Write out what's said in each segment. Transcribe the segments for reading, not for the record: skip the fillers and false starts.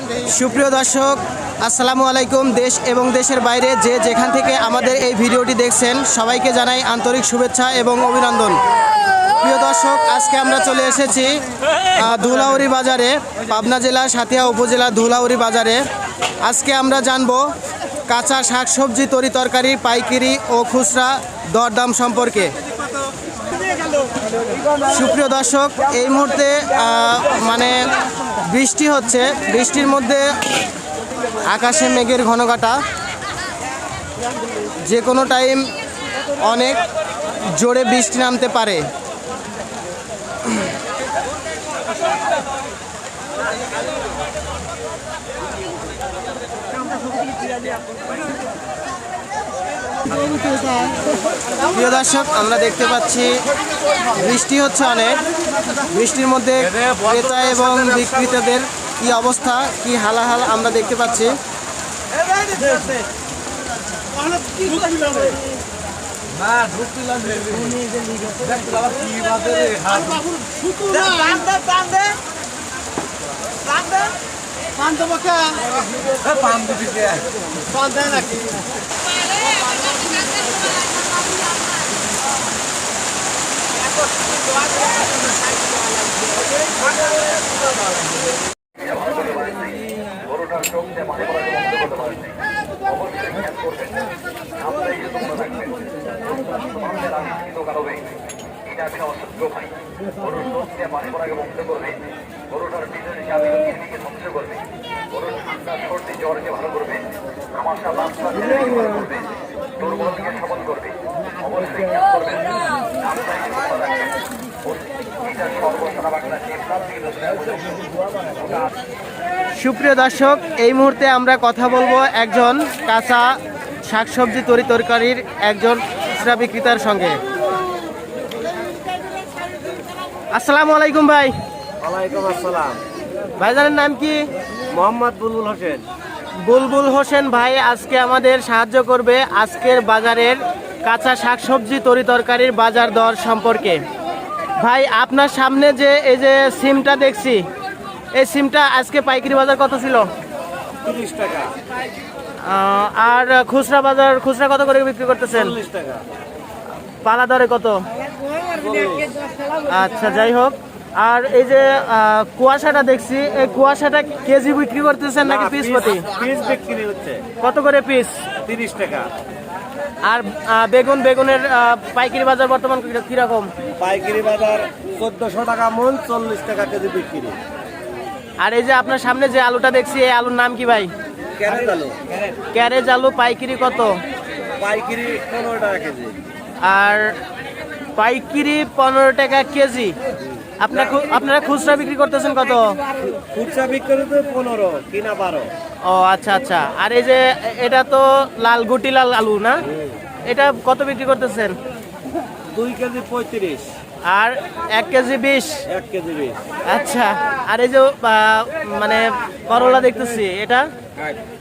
সুপ্রিয় দর্শক, আসসালামু আলাইকুম। দেশ এবং দেশের বাইরে যে যেখান থেকে আমাদের এই ভিডিওটি দেখছেন সবাইকে জানাই আন্তরিক শুভেচ্ছা এবং অভিনন্দন। প্রিয় দর্শক, আজকে আমরা চলে এসেছি ধুলাউড়ি বাজারে, পাবনা জেলা সাঁথিয়া উপজেলা ধুলাউড়ি বাজারে। আজকে আমরা জানব কাঁচা শাকসবজি, তরি তরকারি, পাইকারি ও খুচরা দরদাম সম্পর্কে। সুপ্রিয় দর্শক, এই মুহূর্তে বৃষ্টি হচ্ছে, বৃষ্টির মধ্যে আকাশে মেঘের ঘনঘটা, যে কোনো টাইম অনেক জোরে বৃষ্টি নামতে পারে। প্রিয় দর্শক, আমরা দেখতে পাচ্ছি বৃষ্টি হচ্ছে অনেক। বৃষ্টির মধ্যে ক্রেতা এবং বিক্রেতাদের কি অবস্থা, কি হালাহাল আমরা দেখতে পাচ্ছি। সুপ্রিয় দর্শক, এই মুহূর্তে আমরা কথা বলবো একজন কাঁচা শাকসবজি, তরি তরকারির একজন খুচরা বিক্রেতার সঙ্গে। আসসালামু আলাইকুম ভাই। ওয়ালাইকুম আসসালাম। ভাইজানের নাম কি? মোহাম্মদ বুলবুল হোসেন। বুলবুল হোসেন ভাই আজকে আমাদের সাহায্য করবে আজকের বাজারের কাঁচা শাকসবজি, তরি তরকারির বাজার দর সম্পর্কে। ভাই, আপনার সামনে যে এই যে সিমটা দেখছি, এই সিমটা আজকে পাইকারি বাজার কত ছিল? 30 টাকা। আর খুচরা বাজার, খুচরা কত করে বিক্রি করতেছেন? 40 টাকা। পালা দরে কত? আচ্ছা, যাই হোক। আর এই যে কুয়াশাটা দেখছি, এই কুয়াশাটা কেজি বিক্রি করতেছেন নাকি পিস প্রতি? পিস বিক্রি হচ্ছে। কত করে পিস? 30 টাকা। আর বেগুনের পাইকারি বাজার বর্তমান কিরকম? পাইকারি বাজার 1400 টাকা মন, 40 টাকা কেজি বিক্রি। আর এই যে আপনার সামনে যে আলুটা দেখছি, এই আলুর নাম কি ভাই? ক্যারেট আলু। ক্যারেজ আলু পাইকারি কত? পাইকারি 15 টাকা কেজি। আর পাইকারি 15 টাকা কেজি। আপনারা খুচরা বিক্রি করতেছেন কত? খুচরা বিক্রি তো 15, কিনা 12। ও আচ্ছা আচ্ছা। আর এই যে এটা তো লাল গুটি লাল আলু না, এটা কত বিক্রি করতেছেন? 2 কেজি 35। আর 1 কেজি 20। 1 কেজি 20। আচ্ছা। আর এই যে করলা দেখতেছি, এটা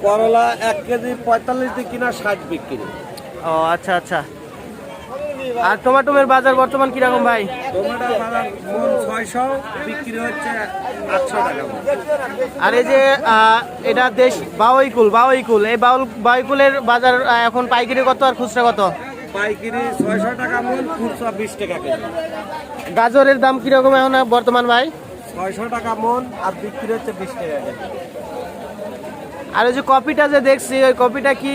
করলা 1 কেজি 45 দিয়ে কিনা 60 বিক্রি। ও আচ্ছা আচ্ছা। আর টমেটোর বাজার বর্তমান কিরকম ভাই? টমেটোর বাজার মন 600, বিক্রি হচ্ছে 800 টাকা। আর এই যে এটা দেশ বাউইকুল, এই বাউইকুলের বাজার এখন পাইকারি কত আর খুচরা কত? পাইকারি 600 টাকা মন, খুচরা 20 টাকা কেজি। গাজরের দাম কিরকম এখন বর্তমান ভাই? 600 টাকা মন, আর বিক্রি হচ্ছে 20 টাকা কেজি। আর ওই যে কপিটা যে দেখছি, ওই কপিটা কি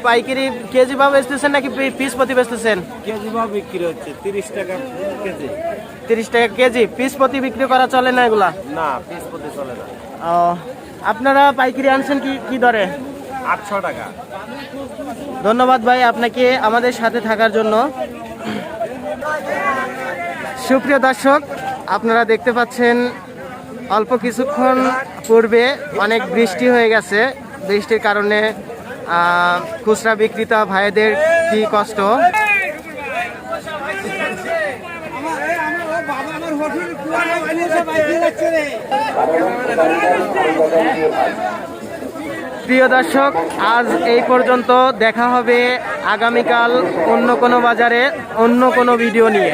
পাইকারি কেজি ভাবে বেচতেছেন নাকি পিস প্রতি বেচতেছেন? কেজি ভাবে বিক্রি হচ্ছে 30 টাকা কেজি। 30 টাকা কেজি। পিস প্রতি বিক্রি করা চলে না এগুলা? না, পিস প্রতি চলে না। ও, আপনারা পাইকারি আনছেন কি দরে? 800 টাকা। ধন্যবাদ ভাই আপনাকে আমাদের সাথে থাকার জন্য। সুপ্রিয় দর্শক, আপনারা দেখতে পাচ্ছেন অল্প কিছুক্ষণ পূর্বে অনেক বৃষ্টি হয়ে গেছে। বৃষ্টির কারণে খুচরা বিক্রেতা ভাইদের কি কষ্ট। প্রিয় দর্শক, আজ এই পর্যন্ত। দেখা হবে আগামীকাল অন্য কোনো বাজারে অন্য কোনো ভিডিও নিয়ে।